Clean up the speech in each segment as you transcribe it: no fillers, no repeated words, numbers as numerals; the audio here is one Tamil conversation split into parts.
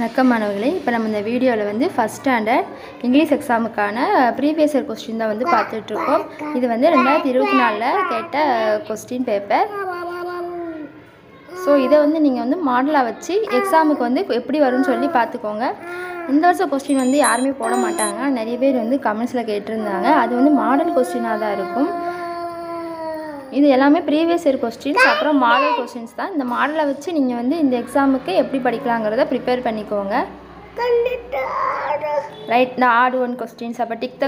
வணக்கம் மாணவர்களே, இப்போ நம்ம இந்த வீடியோவில் வந்து ஃபஸ்ட் ஸ்டாண்டர்ட் இங்கிலீஷ் எக்ஸாமுக்கான ப்ரீவியஸ் இயர் கொஸ்டின் தான் வந்து பார்த்துட்ருக்கோம். இது வந்து 2024 கேட்ட கொஸ்டின் பேப்பர். ஸோ இதை வந்து நீங்கள் வந்து மாடலாக வச்சு எக்ஸாமுக்கு வந்து எப்படி வரும்னு சொல்லி பார்த்துக்கோங்க. இந்த வருஷம் கொஸ்டின் வந்து யாருமே போட மாட்டாங்க. நிறைய பேர் வந்து கமெண்ட்ஸில் கேட்டிருந்தாங்க. அது வந்து மாடல் கொஸ்டினாக தான் இருக்கும். இது எல்லாமே ப்ரீவியஸ் இயர் கொஸ்டின்ஸ், அப்புறம் மாடல் கொஸ்டின்ஸ் தான். இந்த மாடலை வச்சு நீங்கள் வந்து இந்த எக்ஸாமுக்கு எப்படி படிக்கலாங்கிறத ப்ரிப்பேர் பண்ணிக்கோங்க. ரைட், இந்த ஆட் ஒன் கொஸ்டின்ஸ், அப்போ டிக் த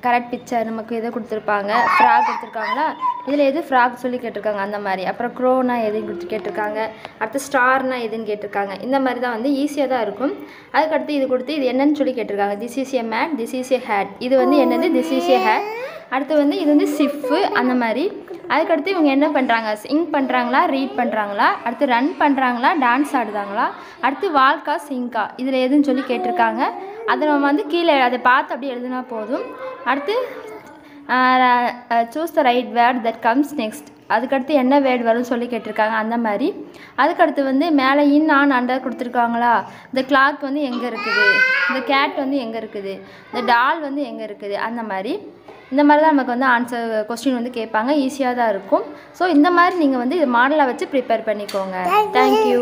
கரெக்ட் பிக்சர் நமக்கு எதை கொடுத்துருப்பாங்க. ஃப்ராக் கொடுத்துருக்காங்களா, இதில் எது ஃப்ராக் சொல்லி கேட்டிருக்காங்க அந்த மாதிரி. அப்புறம் க்ரோனா எதுன்னு கேட்டிருக்காங்க. அடுத்து ஸ்டார்னா எதுன்னு கேட்டிருக்காங்க. இந்த மாதிரி தான் வந்து ஈஸியாக தான் இருக்கும். அதுக்கடுத்து இது கொடுத்து இது என்னன்னு சொல்லி கேட்டிருக்காங்க. This is a mat, this is a hat. இது வந்து என்னது, திஸ் இஸ் ஏ ஹேட். அடுத்து வந்து இது வந்து சிஃப்பு அந்த மாதிரி. அதுக்கடுத்து இவங்க என்ன பண்ணுறாங்க, சிங் பண்ணுறாங்களா, ரீட் பண்ணுறாங்களா, அடுத்து ரன் பண்ணுறாங்களா, டான்ஸ் ஆடுதாங்களா, அடுத்து வால்கா சிங்கா இதில் எதுன்னு சொல்லி கேட்டிருக்காங்க. அதை நம்ம வந்து கீழே அதை பார்த்து அப்படியே எழுதுனா போதும். அடுத்து choose the right word that comes next. அதுக்கடுத்து என்ன வேர்டு வரும்னு சொல்லி கேட்டிருக்காங்க அந்த மாதிரி. அதுக்கடுத்து வந்து மேலே இன் ஆன் அண்டர் கொடுத்துருக்காங்களா. இந்த கிளாக் வந்து எங்கே இருக்குது, இந்த கேட் வந்து எங்கே இருக்குது, இந்த டால் வந்து எங்கே இருக்குது அந்த மாதிரி. இந்த மாதிரி தான் நமக்கு வந்து ஆன்சர் கொஸ்டின் வந்து கேட்பாங்க. ஈஸியாக தான் இருக்கும். ஸோ இந்த மாதிரி நீங்கள் வந்து இது மாடலை வச்சு ப்ரிப்பேர் பண்ணிக்கோங்க. தேங்க்யூ.